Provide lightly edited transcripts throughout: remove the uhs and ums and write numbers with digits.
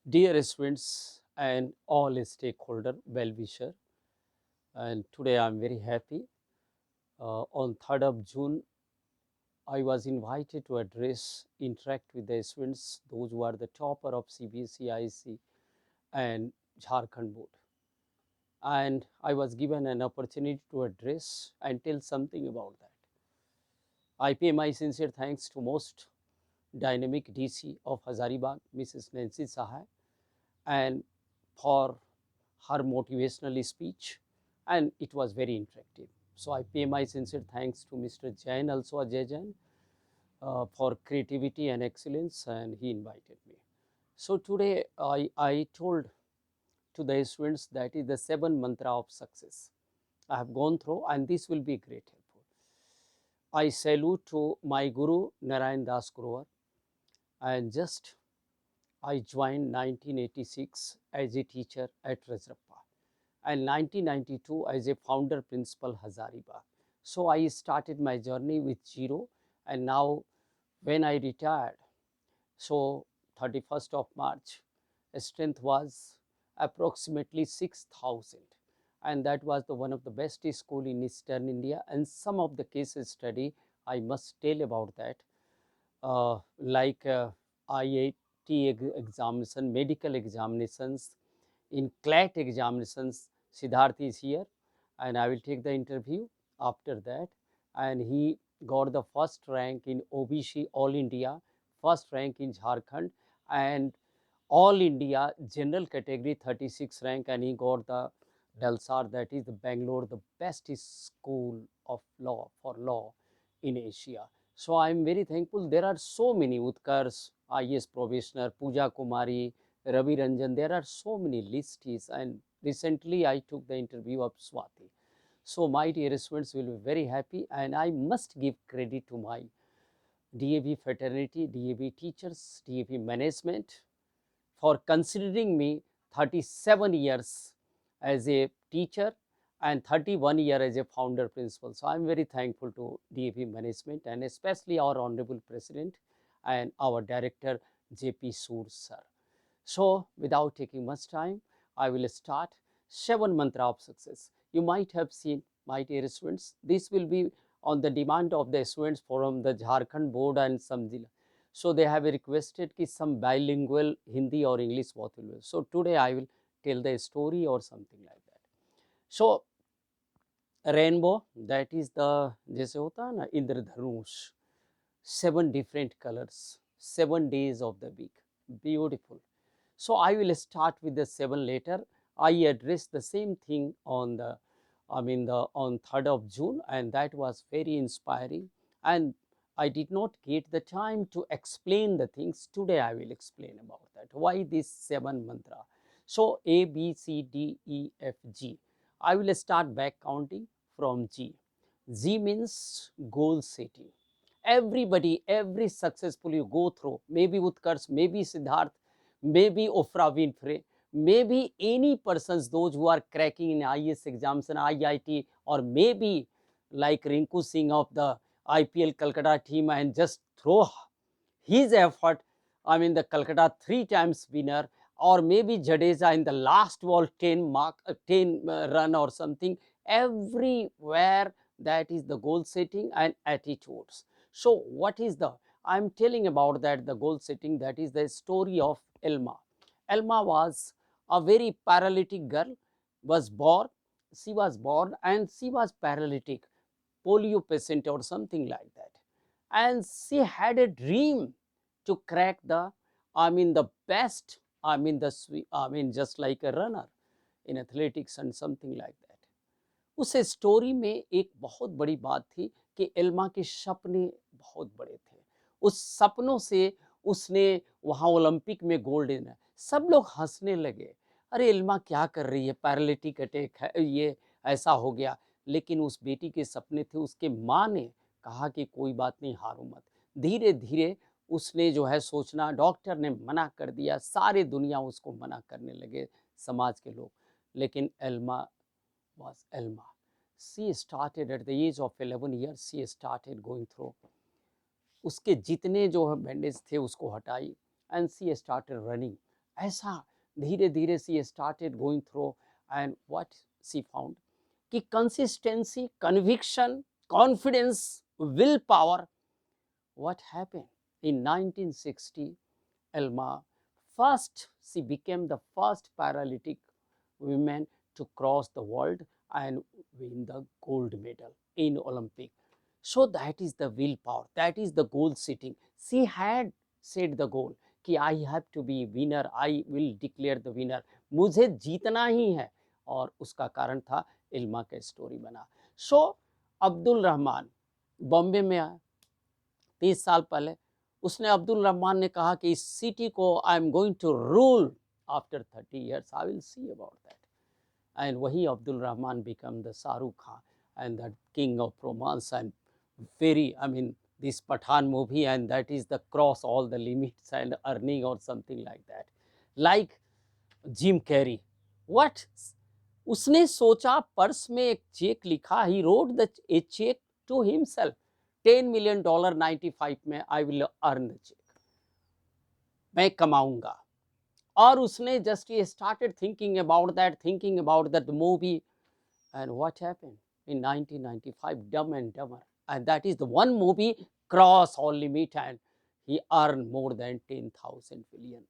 Dear students and all stakeholder well-wisher, and today I'm very happy. On 3rd of June, I was invited to address, interact with the students, those who are the topper of CBSE, IC, and Jharkhand board. And I was given an opportunity to address and tell something about that. I pay my sincere thanks to most dynamic DC of Hazaribagh, Mrs. Nancy Sahai, and for her motivational speech, and it was very interactive. So I pay my sincere thanks to Mr. Jain, also Ajay Jain, for creativity and excellence, and he invited me. So today I told to the students that is the 7 mantra of success. I have gone through, and this will be great helpful. I salute to my Guru Narayan Das Grover, and just I joined 1986 as a teacher at Rajrappa, and 1992 as a founder principal Hazaribagh. So I started my journey with zero, and now when I retired, so 31st of March, strength was approximately 6,000, and that was the one of the best school in Eastern India. And some of the cases study I must tell about that, like IIT examination, medical examinations, in CLAT examinations. Siddharth is here, and I will take the interview after that. And he got the first rank in OBC All India, first rank in Jharkhand, and All India general category 36 rank, and he got the Dalsar, that is the Bangalore, the best school of law for law in Asia. So I am very thankful. There are so many Utkars, IS Probationer, Pooja Kumari, Ravi Ranjan. There are so many lists, and recently I took the interview of Swati. So my dear students will be very happy, and I must give credit to my DAV fraternity, DAV teachers, DAV management for considering me 37 years as a teacher and 31 years as a founder principal. So I'm very thankful to DAV management, and especially our honorable president and our director JP Soor sir. So without taking much time, I will start 7 mantra of success. You might have seen, my dear students, this will be on the demand of the students from the Jharkhand board and some Zilla. So they have requested ki some bilingual Hindi or English both will be. So today I will tell the story or something like that. So rainbow, that is the जैसे होता है ना इंद्रधनुष, 7 different colors, 7 days of the week, beautiful. So I will start with the 7 later. I addressed the same thing on the on 3rd of June, and that was very inspiring, and I did not get the time to explain the things. Today I will explain about that, why this 7 mantra. So A, B, C, D, E, F, G. I will start back counting from G. G means goal setting. Everybody, every successful you go through, maybe Utkarsh, maybe Siddharth, maybe Oprah Winfrey, maybe any persons, those who are cracking in IS exams and IIT, or maybe like Rinku Singh of the IPL Calcutta team, and just throw his effort. The Calcutta 3 times winner, or maybe Jadeja in the last ball 10 mark, 10 run or something. Everywhere that is the goal setting and attitudes. So what is the, I'm telling about that, the goal setting, that is the story of Elma. Elma was a very paralytic girl, was born, she was born and she was paralytic, polio patient or something like that. And she had a dream to crack the, the best, just like a runner in athletics and something like that. उस story में एक बहुत बड़ी बात थी कि Elma के सपने बहुत बड़े थे। उस सपनों से उसने वहाँ ओलंपिक में गोल्ड लेना, सब लोग हंसने लगे, अरे एल्मा क्या कर रही है, पैरालिटिक अटैक है, ये ऐसा हो गया। लेकिन उस बेटी के सपने थे, उसके माँ ने कहा कि कोई बात नहीं, हारो मत। धीरे धीरे उसने जो है सोचना, डॉक्टर ने मना कर दिया, सारे दुनिया उसको मना करने लगे, समाज के लोग। लेकिन Elma was Elma. She started at the age of 11 years, she started going through. उसके जितने जो है बैंडेज थे उसको हटाई, and she started running. ऐसा धीरे धीरे she started going through and what she found कि consistency, conviction, confidence, will power. What happened? In 1960, Elma first she became the first paralytic woman to cross the world and win the gold medal in Olympic. So that is the willpower, that is the goal setting. She had set the goal कि I have to be winner, I will declare the winner. मुझे जीतना ही है. और उसका कारण था इल्मा का story बना. सो अब्दुल रहमान बॉम्बे में आया 30 साल पहले. उसने अब्दुल रहमान ने कहा कि इस सिटी को I am going to rule after 30 years, I will see about that. And वही Abdul Rahman become the Shahrukh Khan and the king of romance and very, I mean, this Pathan movie, and that is the cross all the limits and earning or something like that. Like Jim Carrey, what? उसने सोचा purse में एक check लिखा, he wrote the a check to himself, $10 million 95 में I will earn the check, मैं कमाऊंगा. और उसने just he started thinking about that movie. And what happened in 1995? Dumb and Dumber, and that is the one movie cross all limit and he earned more than 10,000 billion.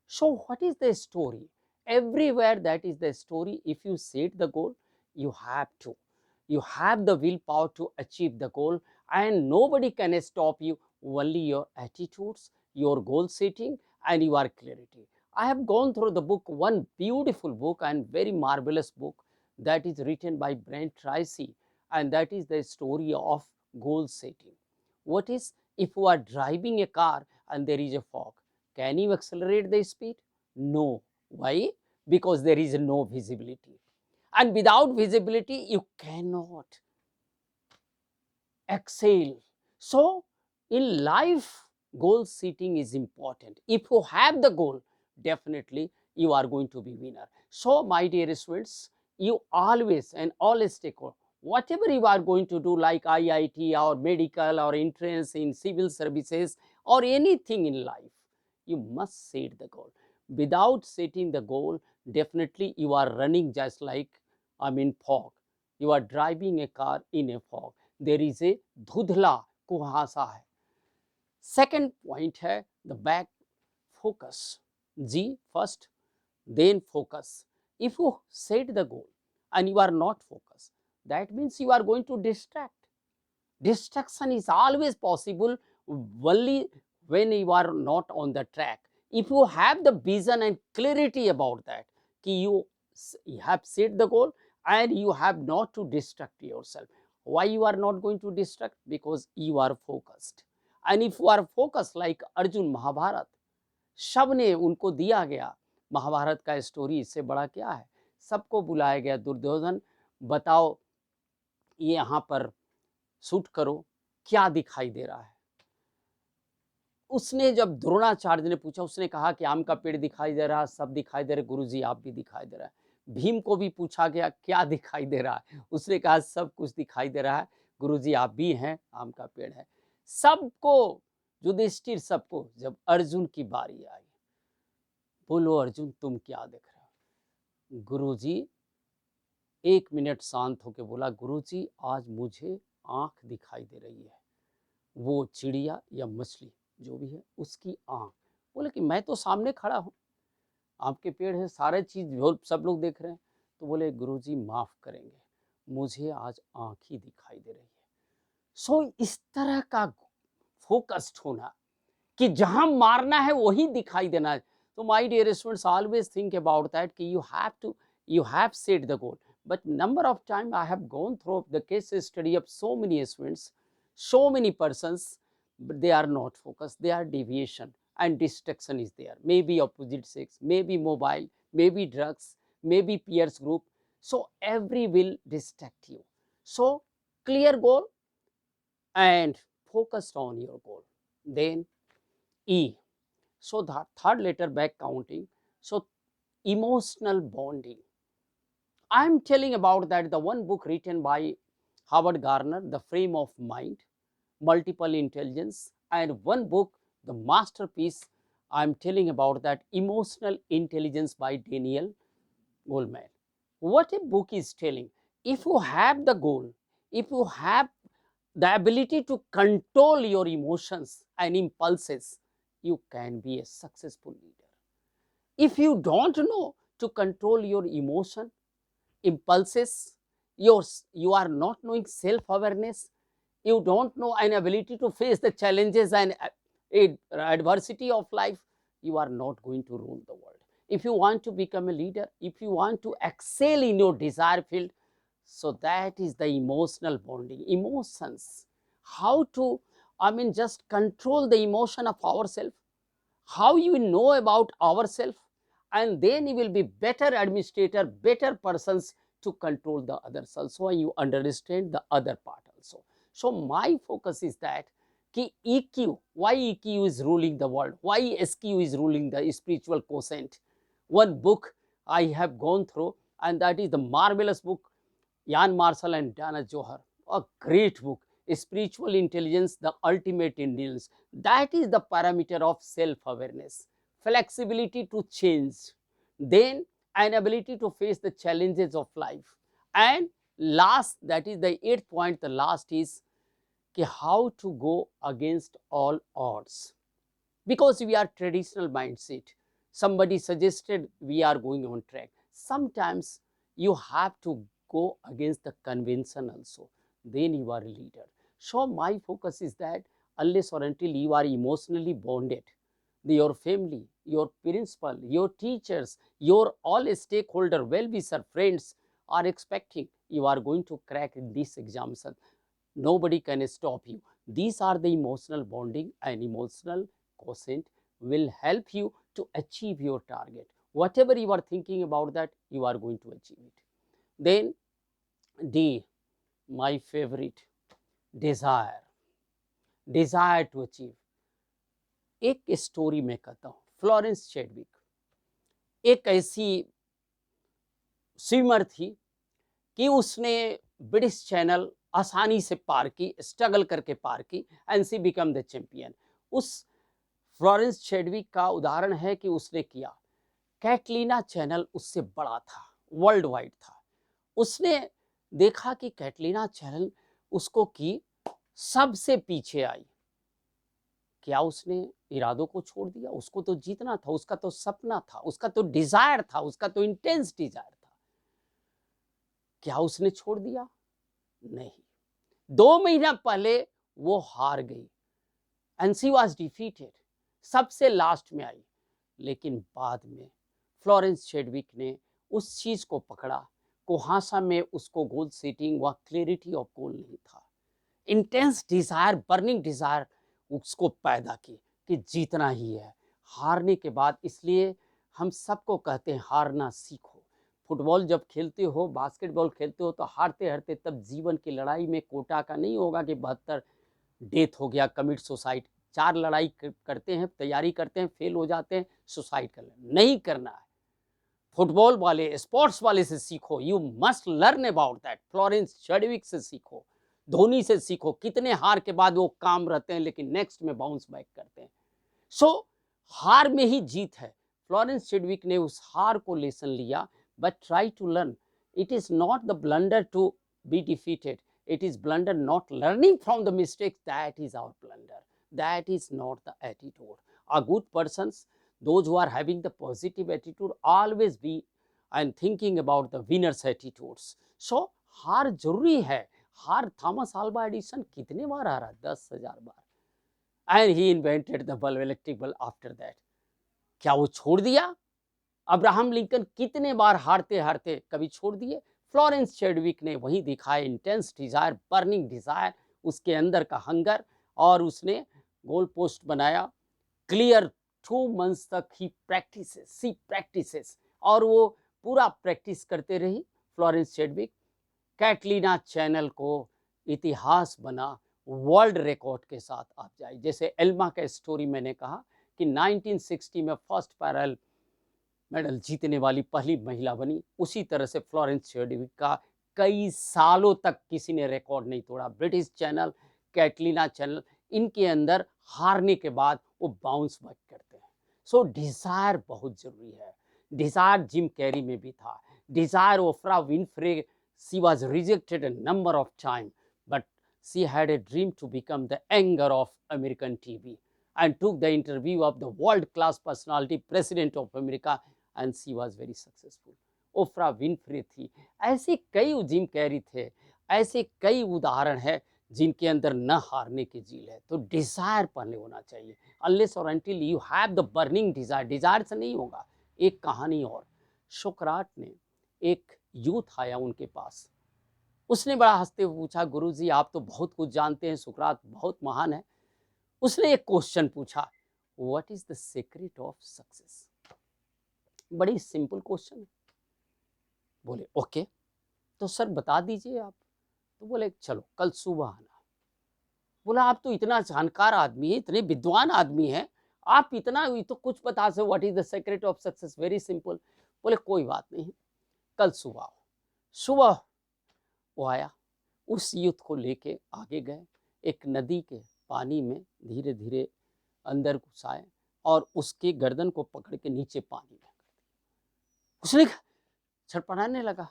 So what is the story? Everywhere that is the story. If you set the goal, you have the willpower to achieve the goal, and nobody can stop you. Only your attitudes, your goal setting, and your clarity. I have gone through the book, one beautiful book and very marvelous book that is written by Brent Tracy, and that is the story of goal setting. What is, if you are driving a car and there is a fog, can you accelerate the speed? No. Why? Because there is no visibility. And without visibility, you cannot excel. So, in life, goal setting is important. If you have the goal, definitely you are going to be winner. So, my dear students, you always and always take on whatever you are going to do, like IIT or medical or entrance in civil services or anything in life, you must set the goal. Without setting the goal, definitely you are running just like, I mean, fog. You are driving a car in a fog. There is a धुंधला कुहासा है. Second point है the back focus. G first, then focus. If you set the goal and you are not focused, that means you are going to distract. Distraction is always possible only when you are not on the track. If you have the vision and clarity about that, you have set the goal and you have not to distract yourself. Why you are not going to distract? Because you are focused. And if you are focused like Arjun, Mahabharat, सब ने उनको दिया गया. महाभारत का story इससे बड़ा क्या है? सबको बुलाया गया. दुर्योधन, बताओ ये यहाँ पर शूट करो, क्या दिखाई दे रहा है? उसने जब द्रोणाचार्य ने पूछा, उसने कहा कि आम का पेड़ दिखाई दे रहा, सब दिखाई दे रहे, गुरुजी आप भी दिखाई दे रहा है. भीम को भी पूछा गया क्या दिखाई दे रहा है? उसने कहा सब कुछ दिखाई दे रहा है, गुरुजी आप भी हैं, आम का पेड़ है. सबको, युधिष्ठिर सबको. जब अर्जुन की बारी आई, बोलो अर्जुन तुम क्या देख रहे हो? गुरुजी 1 मिनट शांत होकर बोला, गुरुजी आज मुझे आंख दिखाई दे रही है, वो चिड़िया या मछली जो भी है उसकी आंख. बोले कि मैं तो सामने खड़ा हूँ, आपके पेड़ है, सारे चीज सब लोग देख रहे हैं. तो बोले गुरुजी माफ करेंगे, मुझे आज आंख ही दिखाई दे रही है. सो इस तरह का फोकस्ड होना कि जहां मारना है वही दिखाई देना है. तो my dear students, always think about that कि you have set the goal. But number of time I have gone through the case study of so many students, so many persons, but they are not focused, they are deviation and distraction is there. Maybe opposite sex, maybe mobile, maybe drugs, maybe peers group. So every will distract you. So clear goal and focused on your goal. Then E. So the third letter back counting. So emotional bonding. I am telling about that the one book written by Howard Gardner, The Frame of Mind, Multiple Intelligence, and one book, the masterpiece I'm telling about that Emotional Intelligence by Daniel Goleman. What a book is telling. If you have the goal, if you have the ability to control your emotions and impulses, you can be a successful leader. If you don't know to control your emotion, impulses, you are not knowing self-awareness, you don't know an ability to face the challenges and adversity of life, you are not going to rule the world. If you want to become a leader, if you want to excel in your desire field, so that is the emotional bonding, emotions, how to, just control the emotion of ourselves, how you know about ourselves, and then you will be better administrator, better persons to control the others also, and you understand the other part also. So my focus is that ki EQ, why EQ is ruling the world, why SQ is ruling the spiritual quotient. One book I have gone through, and that is the marvelous book, Jan Marshall and Dana Johar, a great book, Spiritual Intelligence, the Ultimate Intelligence. That is the parameter of self-awareness, flexibility to change, then an ability to face the challenges of life. And last, that is the eighth point, the last is how to go against all odds. Because we are traditional mindset, somebody suggested we are going on track. Sometimes you have to go against the convention also, then you are a leader. So my focus is that unless or until you are emotionally bonded, your family, your principal, your teachers, your all stakeholder, well-wisher friends are expecting you are going to crack this examination, nobody can stop you. These are the emotional bonding, and emotional quotient will help you to achieve your target. Whatever you are thinking about that, you are going to achieve it. Then D, my favorite, desire, desire to achieve. एक story मैं कहता हूँ, Florence Chadwick एक ऐसी swimmer थी कि उसने British channel आसानी से पार की, स्ट्रगल करके पार की, and she become the champion. उस फ्लोरेंस चैडविक का उदाहरण है कि उसने किया। कैटलीना चैनल उससे बड़ा था, वर्ल्ड वाइड था। उसने देखा कि कैटलीना चैनल उसको की सबसे पीछे आई। क्या उसने इरादों को छोड़ दिया? उसको तो जीतना था, उसका तो सपना था, उसका तो डिजायर था, उसका तो इंटेंस डिजायर था। क्या उसने छोड़ दिया? नहीं। 2 महीना पहले वो हार गई, एंड शी वाज डिफीटेड, सबसे लास्ट में आई। लेकिन बाद में फ्लोरेंस चैडविक ने उस चीज को पकड़ा। कोहासा में उसको गोल सेटिंग व क्लैरिटी ऑफ गोल नहीं था, इंटेंस डिजायर, बर्निंग डिजायर उसको पैदा की कि जीतना ही है। हारने के बाद, इसलिए हम सबको कहते हैं हारना सीखो। फुटबॉल जब खेलते हो, बास्केटबॉल खेलते हो, तो हारते हारते तब जीवन की लड़ाई में कोटा का नहीं होगा कि 72 डेथ हो गया, कमिट सुसाइड। 4 लड़ाई करते हैं, तैयारी करते हैं, फेल हो जाते हैं, सुसाइड कर लें, नहीं करना है। फुटबॉल वाले, स्पोर्ट्स वाले से सीखो, you must learn about that. Florence Chadwick से सीखो, धोनी से सीखो, कितने हार के बाद वो काम रहते हैं लेकिन नेक्स्ट में बाउंस बैक करते हैं। सो हार में ही जीत है। फ्लोरेंस चैडविक ने उस हार को लेसन लिया, but try to learn. It is not the blunder to be defeated, it is blunder not learning from the mistakes, that is our blunder, that is not the attitude. A good persons, those who are having the positive attitude, always be and thinking about the winners attitudes. So हार जरूरी है। हार, Thomas Alva Edison कितने बार हारा? 10,000 बार। And he invented the bulb, electric bulb after that. क्या वो छोड़ दिया? अब्राहम लिंकन कितने बार हारते हारते कभी छोड़ दिए? फ्लोरेंस चैडविक ने वही दिखाया, इंटेंस डिजायर, बर्निंग डिजायर, उसके अंदर का हंगर, और उसने गोल पोस्ट बनाया। क्लियर 2 मंथ्स तक ही प्रैक्टिसेस, और वो पूरा प्रैक्टिस करते रही फ्लोरेंस चैडविक। कैटलीना चैनल को इतिहास बना, वर्ल्ड रिकॉर्ड के साथ आप जाए। जैसे एल्मा का स्टोरी मैंने कहा कि 1960 में फर्स्ट पैरल मेडल जीतने वाली पहली महिला बनी, उसी तरह से फ्लोरेंस चैडविक का कई सालों तक किसी ने रिकॉर्ड नहीं तोड़ा। ब्रिटिश चैनल, कैटलीना चैनल, इनके अंदर हारने के बाद वो बाउंस बैक करते हैं। सो डिजायर बहुत जरूरी है। डिजायर जिम कैरी में भी था, desire Oprah Winfrey, she was rejected a number of time, but she had a dream to become the anchor of American TV and took the interview of the world class personality president of America and she was very successful. Oprah Winfrey थी, ऐसे कई Jim Carrey थे, ऐसे कई उदाहरण है जिनके अंदर न हारने की जील है। तो डिजायर पहले होना चाहिए। अनलेस और until you have the burning desire, desire से नहीं होगा। एक कहानी और, सुकरात ने, एक यूथ आया उनके पास, उसने बड़ा हंसते हुए पूछा, गुरुजी आप तो बहुत कुछ जानते हैं, सुकरात बहुत महान है। उसने एक क्वेश्चन पूछा, what is the secret of success? बड़ी सिंपल क्वेश्चन है। बोले ओके, तो सर बता दीजिए आप। तो बोले चलो कल सुबह आना। बोला आप तो इतना जानकार आदमी है, इतने विद्वान आदमी है, आप इतना तो कुछ बता सकते, what is the secret of success? Very simple. बोले कोई बात नहीं, कल सुबह आओ। सुबह वो आया, उस युद्ध को लेके आगे गए, एक नदी के पानी में धीरे धीरे अंदर घुसाए और उसके गर्दन को पकड़ के नीचे पानी में कर दिया। उसने छटपटाने लगा,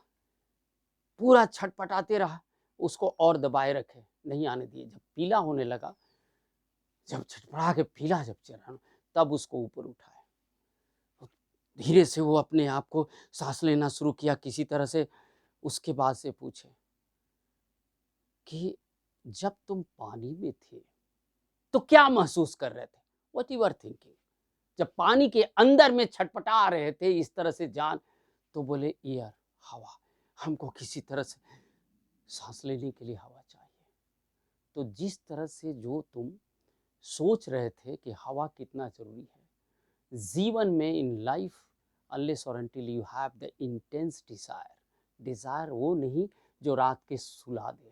पूरा छटपटाते रहा, उसको और दबाए रखे, नहीं आने दिए। जब पीला होने लगा, जब छटपटा के पीला जब चढ़ा, तब उसको ऊपर उठाया। धीरे से वो अपने आप को सांस लेना शुरू किया किसी तरह से। उसके बाद से पूछे कि जब तुम पानी में थे तो क्या महसूस कर रहे थे? What you are thinking? जब पानी के अंदर में छटपटा रहे थे इस तरह से जान, तो बोले एयर, हवा, हमको किसी तरह से सांस लेने के लिए हवा चाहिए। तो जिस तरह से जो तुम सोच रहे थे कि हवा कितना जरूरी है जीवन में, इन लाइफ, अनलेस और until you have the intense desire, desire वो नहीं जो रात के सुला दे,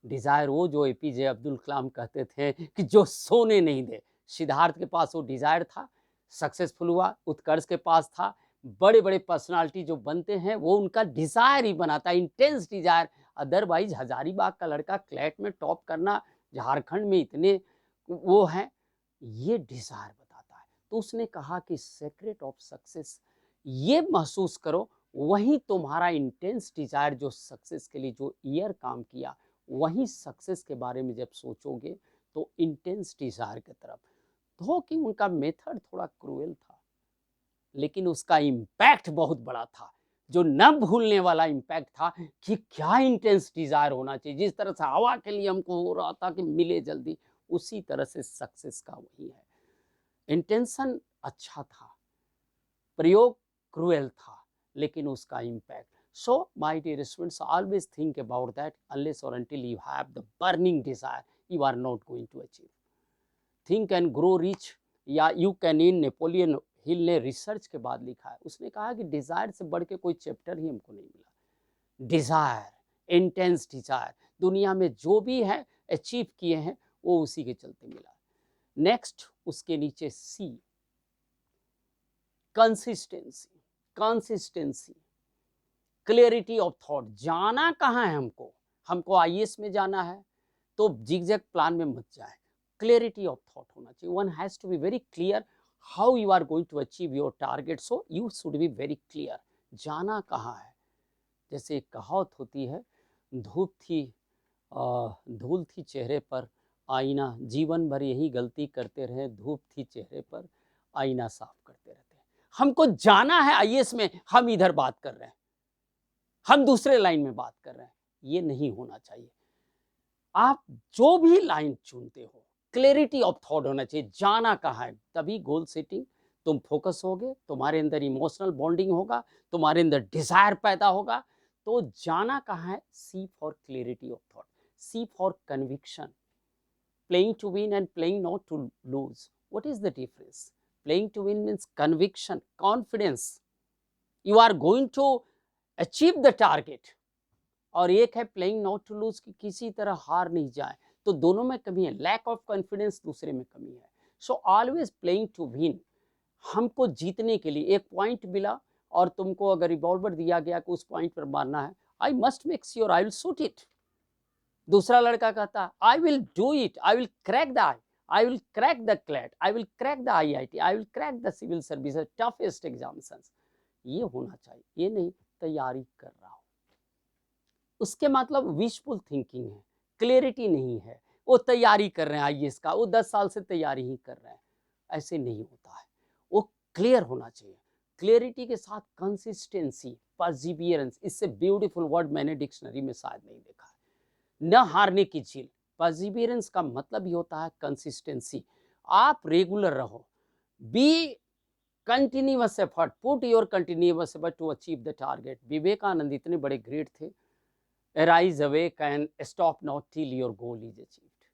डिजायर वो जो एपीजे अब्दुल कलाम कहते थे कि जो सोने नहीं दे। सिद्धार्थ के पास वो डिजायर था, सक्सेसफुल हुआ। उत्कर्ष के पास था। बड़े बड़े पर्सनालिटी जो बनते हैं वो उनका डिजायर ही बनाता है, इंटेंस डिजायर। अदरवाइज हजारीबाग का लड़का क्लैट में टॉप करना, झारखंड में इतने वो हैं, ये डिजायर बताता है। तो उसने कहा कि सीक्रेट ऑफ सक्सेस ये महसूस करो, वही तुम्हारा इंटेंस डिजायर जो सक्सेस के लिए जो ईयर काम किया, वही सक्सेस के बारे में जब सोचोगे तो इंटेंस डिजायर की तरफ। तो कि उनका मेथड थोड़ा क्रूएल था, लेकिन उसका इम्पैक्ट बहुत बड़ा था, जो न भूलने वाला इम्पैक्ट था कि क्या इंटेंस डिजायर होना चाहिए। जिस तरह से हवा के लिए हमको हो रहा था कि मिले जल्दी, उसी तरह से सक्सेस का वही है। इंटेंशन अच्छा था, प्रयोग क्रूएल था, लेकिन उसका impact. So my dear students, always think about that, unless और until you have the burning desire, you are not going to achieve. Think and grow rich या you can in, Napoleon Hill ने research के बाद लिखा है। उसने कहा कि डिजायर से बढ़ के कोई चैप्टर ही हमको नहीं मिला। डिजायर, इंटेंस डिजायर, दुनिया में जो भी है अचीव किए हैं वो उसी के चलते मिला। नेक्स्ट उसके नीचे C, consistency, consistency, clarity of thought. जाना कहाँ है हमको? हमको आईएएस में जाना है तो जिगजैग प्लान में मत जाए। क्लियरिटी ऑफ थॉट होना चाहिए। One has to be very clear how you are going to achieve your target, so you should be very clear जाना कहाँ है। जैसे एक कहावत होती है, धूल थी चेहरे पर आईना, जीवन भर यही गलती करते रहे, धूप थी चेहरे पर आईना साफ करते रहते हैं। हमको जाना है आईएएस में, हम इधर बात कर रहे हैं, हम दूसरे लाइन में बात कर रहे हैं, ये नहीं होना चाहिए। आप जो भी लाइन चुनते हो, क्लैरिटी ऑफ थॉट होना चाहिए, जाना कहाँ है। तभी गोल सेटिंग, तुम फोकस होगे, तुम्हारे अंदर इमोशनल बॉन्डिंग होगा, तुम्हारे अंदर डिजायर पैदा होगा। तो जाना कहाँ है? C for clarity of thought, C for conviction. Playing to win and playing not to lose, what is the difference? Playing to win means conviction, confidence, you are going to achieve the target. और एक है playing not to loose, कि किसी तरह हार नहीं जाए। तो दोनों में कमी है, लैक ऑफ कॉन्फिडेंस दूसरे में कमी है। So always playing to win, हमको जीतने के लिए। एक पॉइंट मिला और तुमको अगर रिवॉल्वर दिया गया कि उस पॉइंट पर मारना है, I must make sure I will shoot it. दूसरा लड़का कहता I will do it, I will crack the I, I will crack the CLAT, I will crack the IIT, I will crack the civil services toughest examinations. ये होना चाहिए, ये नहीं तैयारी कर रहा हूँ, उसके मतलब विशफुल थिंकिंग है, क्लैरिटी नहीं है। वो तैयारी कर रहे हैं आईएएस का, वो 10 साल से तैयारी ही कर रहे हैं, ऐसे नहीं होता है। वो क्लियर होना चाहिए, क्लैरिटी के साथ कंसिस्टेंसी, परसिवियरेंस, इससे ब्यूटीफुल वर्ड मैंने डिक्शनरी में शायद नहीं देखा है। न हारने की झील, परसिवियरेंस का मतलब ही होता है कंसिस्टेंसी। आप रेगुलर रहो, be continuous effort, put your continuous effort to achieve the target. Vivekananda इतने बड़े ग्रेट थे, arise awake and stop not till your goal is achieved।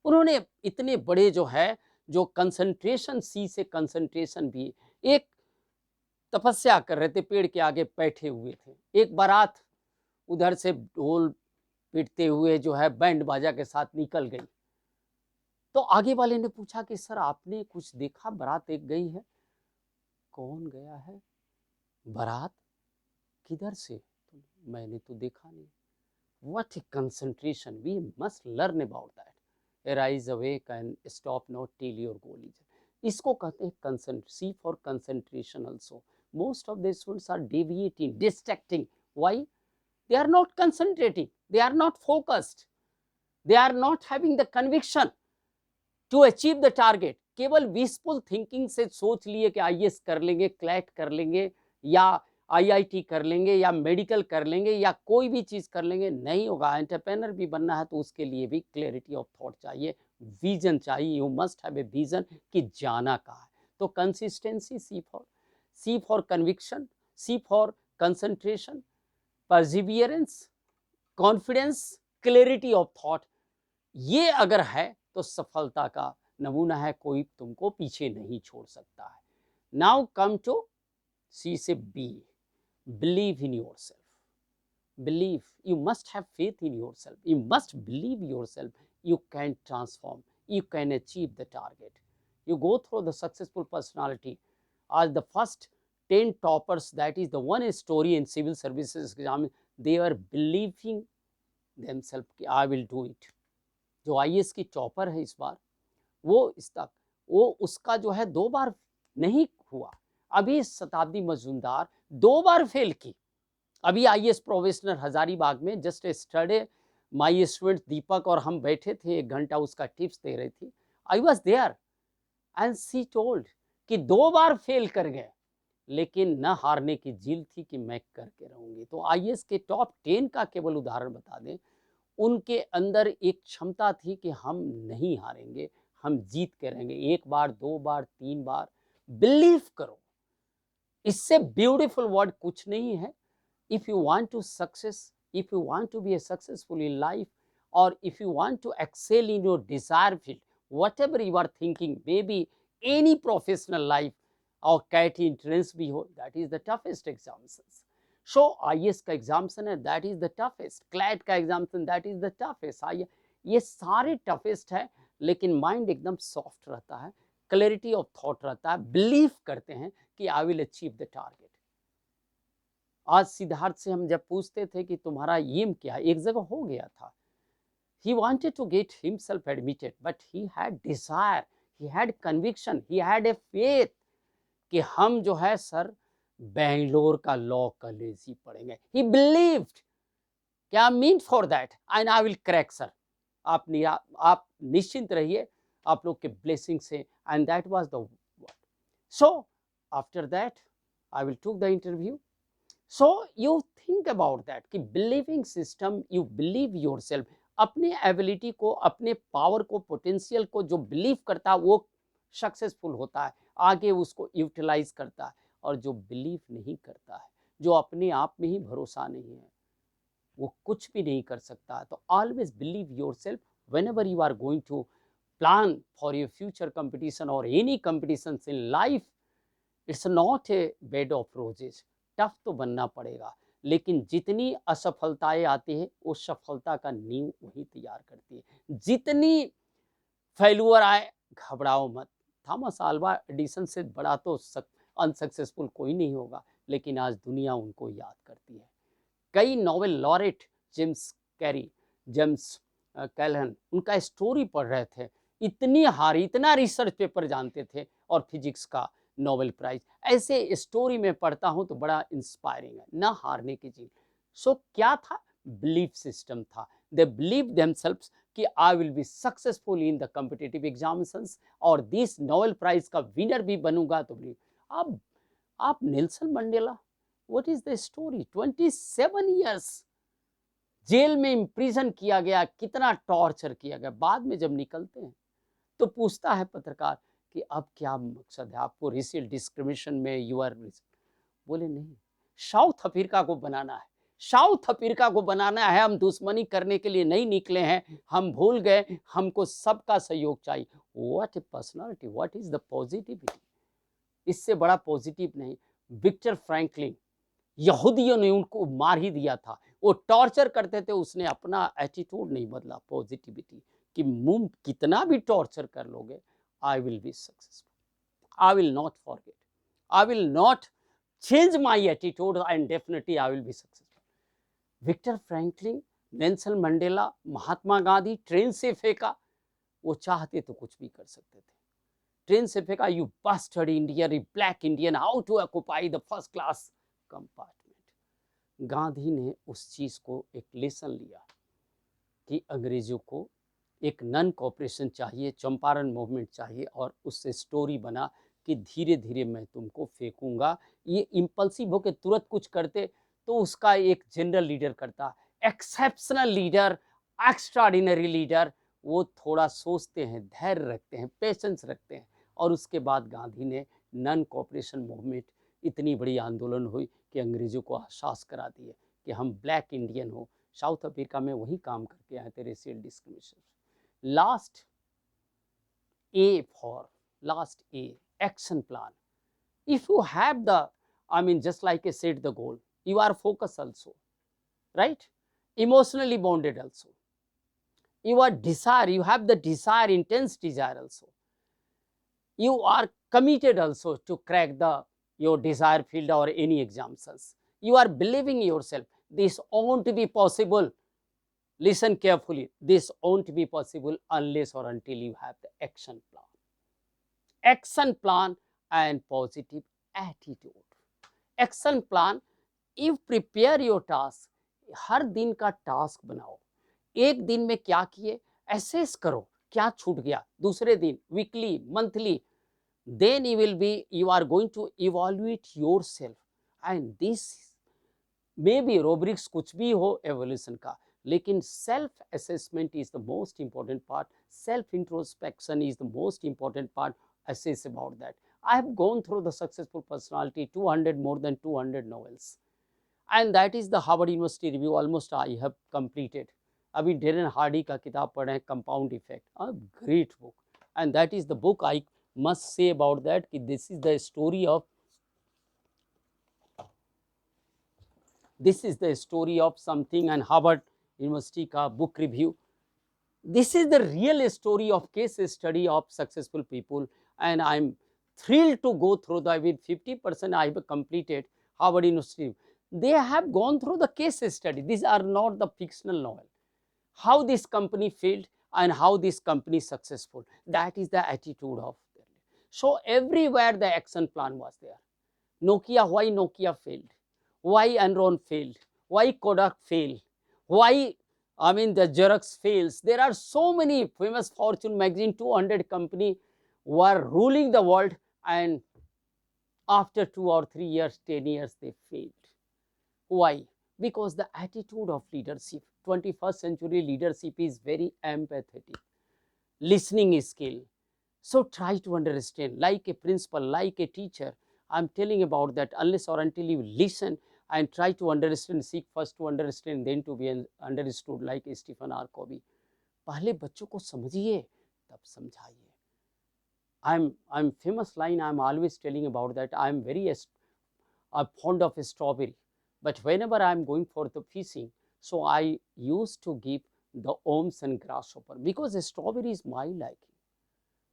उन्होंने इतने बड़े जो है, जो कंसंट्रेशन, सी से कंसंट्रेशन भी, एक तपस्या कर रहे थे, पेड़ के आगे बैठे हुए थे, एक बारात उधर से ढोल पीटते हुए जो है बैंड बाजा के साथ निकल गई। तो आगे वाले ने पूछा कि सर आपने कुछ देखा, बारात एक गई है। कौन गया है? बारात किधर से? तो मैंने तो देखा नहीं। What a concentration! We must learn about that. Arise, awake, and stop not till your goal is. इसको कहते हैं concentration. C for concentration also. Most of the students are deviating, distracting. Why? They are not concentrating. They are not focused. They are not having the conviction to achieve the target. केवल wishful thinking से सोच लिए कि IAS कर लेंगे, CLAT कर लेंगे, या आईआईटी कर लेंगे, या मेडिकल कर लेंगे, या कोई भी चीज कर लेंगे, नहीं होगा। एंटरप्रेन्योर भी बनना है तो उसके लिए भी क्लैरिटी ऑफ थॉट चाहिए, विजन चाहिए। You must have a vision कि जाना कहाँ है। तो consistency, C for conviction, C for concentration, perseverance, confidence, clarity of thought, ये अगर है तो सफलता का नमूना है, कोई तुमको पीछे नहीं छोड़ सकता है। नाउ कम टू सी से B, believe in yourself. Believe, you must have faith in yourself, you must believe yourself, you can transform, you can achieve the target. You go through the successful personality as the first 10 toppers, that is the one story in civil services exam, they were believing themselves कि I will do it। जो IAS की topper है इस बार, वो इस तक वो उसका जो है 2 बार नहीं हुआ। अभी शताब्दी मजूमदार 2 बार फेल की। अभी आईएएस प्रोफेशनल हजारीबाग में जस्ट स्टडे, माय स्टूडेंट दीपक और हम बैठे थे, 1 घंटा उसका टिप्स दे रही थी। I was there and she told कि 2 बार फेल कर गए, लेकिन न हारने की जिल थी कि मैं करके रहूंगी। तो आईएएस के टॉप 10 का केवल उदाहरण बता दें, उनके अंदर एक क्षमता थी कि हम नहीं हारेंगे, हम जीत के रहेंगे। 1 बार, 2 बार, 3 बार, बिलीव करो। इससे ब्यूटीफुल वर्ड कुछ नहीं है। If you want to success, if you want to be a successful in life, और if you want to excel in your desire field, whatever you are thinking, maybe any professional life और CAT entrance भी हो, that is the toughest examinations. So IAS का examination है, that is the toughest. CLAT का examination, that is the toughest. ये सारे toughest है, लेकिन माइंड एकदम सॉफ्ट रहता है, क्लैरिटी ऑफ थॉट रहता है, बिलीव करते हैं कि I will achieve the target. आज सिद्धार्थ से हम जब पूछते थे कि तुम्हारा एम क्या है, एक जगह हो गया था, he wanted to get himself admitted, but he had desire, he had conviction, he had a faith कि हम जो है सर बेंगलोर का लॉ कॉलेज ही पढ़ेंगे। he believed क्या mean for that and I will crack sir. आप निश्चिंत रहिए, आप लोग के ब्लेसिंग से, and that was the word. So after that I will took the interview. So you think about that कि believing system, you believe yourself, अपने ability को, अपने पावर को, पोटेंशियल को जो बिलीव करता है वो सक्सेसफुल होता है, आगे उसको यूटिलाइज करता है। और जो बिलीव नहीं करता है, जो अपने आप में ही भरोसा नहीं है, वो कुछ भी नहीं कर सकता। तो always believe yourself whenever you are going to plan for your future competition और any competition in life. It's not a bed of roses. Tough तो बनना पड़ेगा, लेकिन जितनी असफलताएं आती है, उस सफलता का नींव वही तैयार करती है। जितनी फेल्यूर आए, घबराओ मत। थॉमस अल्वा एडिसन से बड़ा तो अनसक्सेसफुल कोई नहीं होगा, लेकिन आज दुनिया उनको याद करती है। कई नोबेल लॉरेट, जेम्स कैलहन, उनका स्टोरी पढ़ रहे थे, इतनी हारी, इतना रिसर्च पेपर जानते थे और फिजिक्स का नोबेल प्राइज। ऐसे स्टोरी में पढ़ता हूँ तो बड़ा इंस्पायरिंग है, ना हारने की चीज। सो क्या था? बिलीफ सिस्टम था। दे बिलीव देमसेल्व्स कि I will be successful in the competitive examinations और दिस नोबेल प्राइज का विनर भी बनूंगा। तो भी आप Nelson Mandela, what is the story? 27 years jail में इम्प्रिजन किया गया, कितना टॉर्चर किया गया। बाद में जब निकलते हैं तो पूछता है पत्रकार कि अब क्या मकसद है आपको रेशियल डिस्क्रिमिनेशन में? यू आर, बोले नहीं, साउथ अफ्रीका को बनाना है, साउथ अफ्रीका को बनाना है। हम दुश्मनी करने के लिए नहीं निकले हैं, हम भूल गए, हमको सबका सहयोग चाहिए। What A personality, what is the positivity, इससे बड़ा पॉजिटिव नहीं। विक्टर फ्रैंकलिन, यहूदियों ने उनको मार ही दिया था, वो टॉर्चर करते थे, उसने अपना एटीट्यूड नहीं बदला, पॉजिटिविटी, कि मुंह कितना भी टॉर्चर कर लोगे, I will be successful, I will not forget, I will not change my attitude and definitely I will be successful. Victor Franklin, Nelson Mandela, Mahatma Gandhi, train से फेंका, वो चाहते तो कुछ भी कर सकते थे। ट्रेन से फेंका, you bastard Indian, black Indian, how to occupy the first class compartment. Gandhi ने उस चीज को एक लेसन लिया कि अंग्रेजों को एक नन कॉपरेशन चाहिए, चंपारण मूवमेंट चाहिए, और उससे स्टोरी बना कि धीरे धीरे मैं तुमको फेंकूंगा। ये इम्पल्सिव होकर तुरंत कुछ करते तो उसका एक जनरल लीडर करता, एक्सेप्शनल लीडर, एक्स्ट्राऑर्डिनरी लीडर, वो थोड़ा सोचते हैं, धैर्य रखते हैं, पेशेंस रखते हैं। और उसके बाद गांधी ने नन कॉपरेशन मूवमेंट, इतनी बड़ी आंदोलन हुई कि अंग्रेजों को एहसास करा दिए कि हम ब्लैक इंडियन हो। साउथ अफ्रीका में वही काम करके आए थे, racial discrimination. Last A for last A, action plan. If you have the, I mean, just like I said, the goal, you are focused also, right? Emotionally bonded also. You are desire, you have the desire, intense desire also. You are committed also to crack the your desire field or any exams. You are believing yourself. This won't be possible. Listen carefully. This won't be possible unless or until you have the action plan. Action plan and positive attitude. Action plan, you prepare your task. हर दिन का task बनाओ, एक दिन में क्या किए assess करो, क्या छूट गया, दूसरे दिन, weekly, monthly, then you are going to evaluate yourself, and this maybe rubrics कुछ भी हो एवोल्यूशन का, लेकिन self assessment is the most important part, self introspection is the most important part. Assess about that. I have gone through the successful personality, 200, more than 200 novels, and that is the Harvard University Review, almost I have completed. अभी Darren Hardy का किताब पढ़े हैं, compound effect, a great book, and that is the book I must say about that कि this is the story of, this is the story of something, and Harvard University का book review. This is the real story of case study of successful people, and I'm thrilled to go through the, with 50% I have completed Harvard University. They have gone through the case study. These are not the fictional novel. How this company failed and how this company is successful. That is the attitude of them. So everywhere the action plan was there. Nokia, why Nokia failed? Why Enron failed? Why Kodak failed? Why, I mean, the Xerox fails? There are so many famous Fortune magazine 200 company were ruling the world, and after 2 or 3 years, 10 years, they failed. Why? Because the attitude of leadership, 21st century leadership is very empathetic, listening skill. So try to understand, like a principal, like a teacher. I'm telling about that, unless or until you listen and try to understand, seek first to understand, then to be understood, like Stephen R. Covey. पहले बच्चों को समझिए तब समझाइए. I'm famous line I'm always telling about that. I'm very fond of strawberry, but whenever I'm going for the fishing, so I used to give the worms and grasshopper, because strawberry is my liking,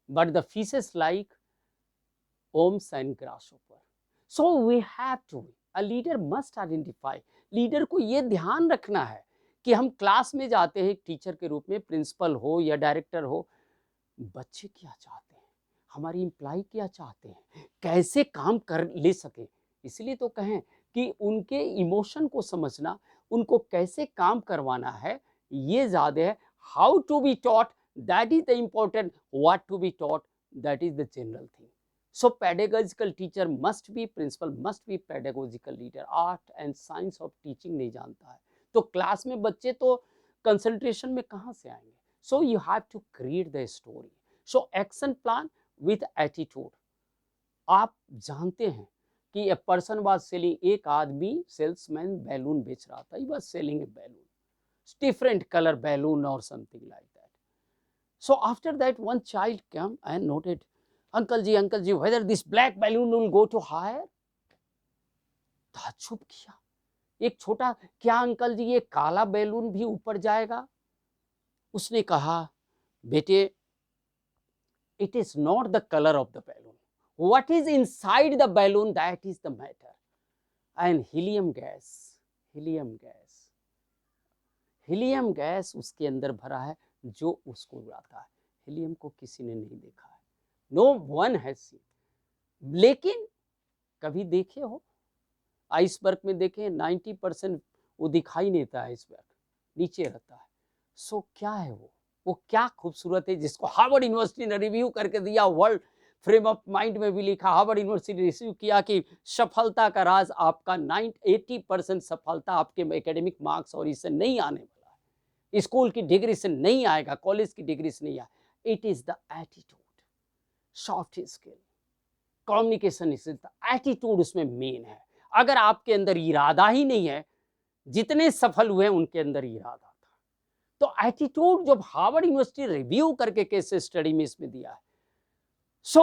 but the fishes like worms and grasshopper. So we have to, a leader must identify. Leader को ये ध्यान रखना है कि हम class में जाते हैं टीचर के रूप में, प्रिंसिपल हो या डायरेक्टर हो, बच्चे क्या चाहते हैं, हमारी इम्प्लाई क्या चाहते हैं, कैसे काम कर ले सके। इसलिए तो कहें कि उनके इमोशन को समझना, उनको कैसे काम करवाना है, ये ज़्यादा है। How to be taught, that is the important, what to be taught, that is the general thing. So pedagogical teacher must be, principal must be pedagogical leader। art and science of teaching नहीं जानता है तो class में बच्चे तो concentration में कहाँ से आएंगे। So you have to create the story। So action plan with attitude। आप जानते हैं कि a person was selling, एक आदमी सेल्समैन बैलून बेच रहा था, he was selling a balloon, different color balloon or something like that। So after that one child came and noted, uncle ji, whether this black balloon will go to higher। ताज्जुब किया एक छोटा, क्या uncle जी ये काला balloon भी ऊपर जाएगा। उसने कहा, बेटे, it is not the colour of the balloon, what is inside the balloon, that is the matter. And helium gas, helium gas, helium gas उसके अंदर भरा है जो उसको उड़ाता है। हीलियम को किसी ने नहीं देखा है, नो वन हैज सीन। लेकिन कभी देखे हो आइसबर्ग में, देखें 90% वो दिखाई नहीं देता, आइसबर्ग नीचे रहता है। सो क्या है वो क्या खूबसूरत है जिसको हार्वर्ड यूनिवर्सिटी ने रिव्यू करके दिया, वर्ल्ड फ्रेम ऑफ माइंड में भी लिखा, हार्वर्ड यूनिवर्सिटी ने रिव्यू किया कि सफलता का राज आपका 80% सफलता आपके एकेडमिक मार्क्स और इससे नहीं आने वाला है, स्कूल की डिग्री से नहीं आएगा, कॉलेज की डिग्री से नहीं आएगा। It is the attitude, soft skill, communication skill, attitude उसमें मेन है। अगर आपके अंदर इरादा ही नहीं है, जितने सफल हुए उनके अंदर इरादा था। तो एटीट्यूड जब हार्वर्ड यूनिवर्सिटी रिव्यू करके केस स्टडी में इसमें दिया है। सो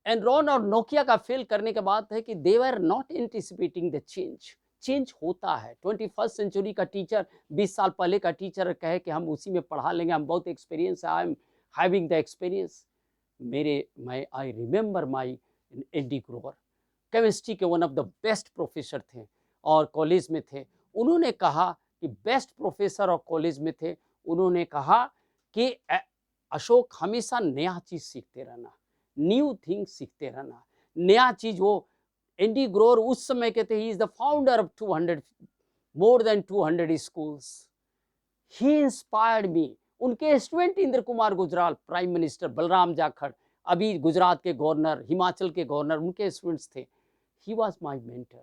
एनरॉन और नोकिया का फेल करने के बाद है कि they were not anticipating the change. Change होता है, 21st सेंचुरी का टीचर 20 साल पहले का टीचर कहे कि हम उसी में पढ़ा लेंगे, हम बहुत एक्सपीरियंस है, I am having the experience. मैं I remember my AD Grover, chemistry के one of the best professor थे और कॉलेज में थे। उन्होंने कहा कि बेस्ट प्रोफेसर और कॉलेज में थे, उन्होंने कहा कि अशोक हमेशा नया चीज सीखते रहना, न्यू थिंग सीखते रहना, नया चीज। वो एंडी ग्रोवर उस समय के थे, he is the founder of 200 more than 200 schools. He inspired me. उनके student Inder Kumar Gujral, prime minister Balram Jakhar, अभी गुजरात के गवर्नर, हिमाचल के गवर्नर, उनके स्टूडेंट्स थे। He was my mentor.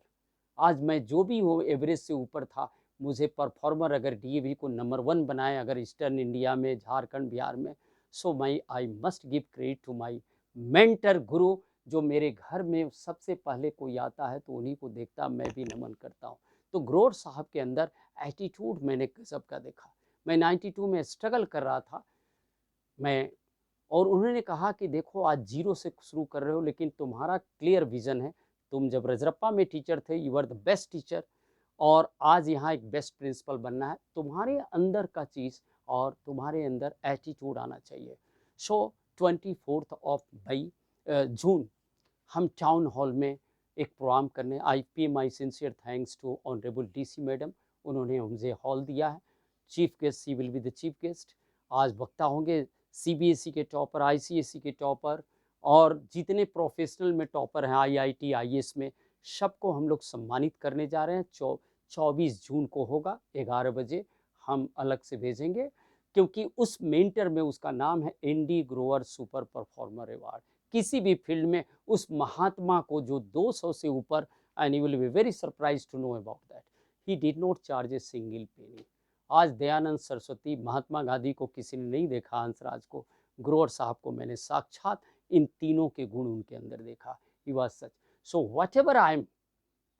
आज मैं जो भी हूँ एवरेज से ऊपर था, मुझे परफॉर्मर अगर डीएवी को नंबर 1 बनाए अगर ईस्टर्न इंडिया में, झारखंड, बिहार में, so my I must give credit to my mentor guru. जो मेरे घर में सबसे पहले कोई आता है तो उन्हीं को देखता, मैं भी नमन करता हूँ। तो ग्रोवर साहब के अंदर एटीट्यूड मैंने गजब का देखा। मैं 92 में स्ट्रगल कर रहा था मैं, और उन्होंने कहा कि देखो आज 0 से शुरू कर रहे हो, लेकिन तुम्हारा क्लियर विजन है। तुम जब रजरप्पा में टीचर थे, you are the best teacher, और आज यहाँ एक बेस्ट प्रिंसिपल बनना है। तुम्हारे अंदर का चीज़ और तुम्हारे अंदर एटीट्यूड आना चाहिए। सो 24 जून हम टाउन हॉल में एक प्रोग्राम करने, I pay my sincere thanks to honourable DC madam, उन्होंने मुझे हॉल दिया है। Chief guest, she will be the chief guest. आज वक्ता होंगे सीबीएसई के टॉपर, आईसीएसई के टॉपर, और जितने प्रोफेशनल में टॉपर हैं आईआईटी, आईएएस में, सबको हम लोग सम्मानित करने जा रहे हैं। 24 जून को होगा 11 बजे, हम अलग से भेजेंगे, क्योंकि उस मेंटर में उसका नाम है Andy Grover super performer award. किसी भी फील्ड में उस महात्मा को जो 200 से ऊपर, and you will be very surprise to know about that, he did not charge a single penny. आज दयानंद सरस्वती, महात्मा गांधी को किसी ने नहीं देखा, हंसराज को, ग्रोवर साहब को मैंने साक्षात इन तीनों के गुण उनके अंदर देखा। He was such. So what ever I am,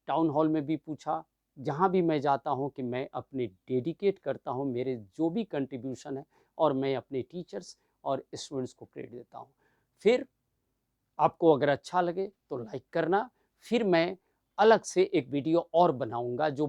town hall में भी पूछा, जहाँ भी मैं जाता हूँ कि मैं अपने डेडिकेट करता हूँ मेरे जो भी कंट्रीब्यूशन है, और मैं अपने टीचर्स और स्टूडेंट्स को क्रेडिट देता हूँ। फिर आपको अगर अच्छा लगे तो लाइक करना। फिर मैं अलग से एक वीडियो और बनाऊंगा जो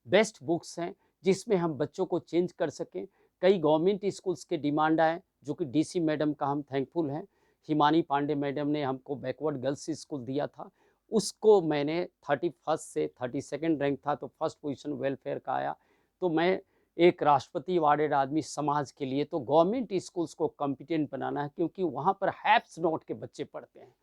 बेस्ट बुक्स हैं, जिसमें हम बच्चों को चेंज कर सकें। कई गवर्नमेंट स्कूल्स के डिमांड आए, जो कि डीसी मैडम का हम थैंकफुल हैं। हिमानी पांडे मैडम ने हमको बैकवर्ड गर्ल्स स्कूल दिया था, उसको मैंने 31st से 32nd रैंक था, तो फर्स्ट पोजीशन वेलफेयर का आया। तो मैं एक राष्ट्रपति अवार्डेड आदमी समाज के लिए, तो गवर्नमेंट स्कूल्स को कॉम्पिटेंट बनाना है, क्योंकि वहाँ पर हैप्स नोट के बच्चे पढ़ते हैं।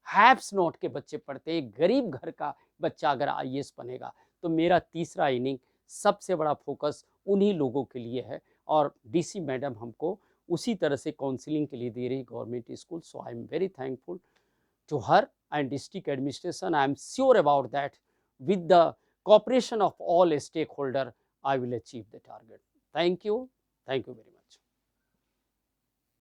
हैप्स नोट के बच्चे पढ़ते हैं। एक गरीब घर का बच्चा अगर आईएएस बनेगा, तो मेरा तीसरा इनिंग सबसे बड़ा फोकस उन्हीं लोगों के लिए है। और डीसी मैडम हमको उसी तरह से काउंसलिंग के लिए दे रही government school. So I am very thankful to her and district administration. I am sure about that with the cooperation of all stakeholders, I will achieve the target. Thank you. Thank you very much.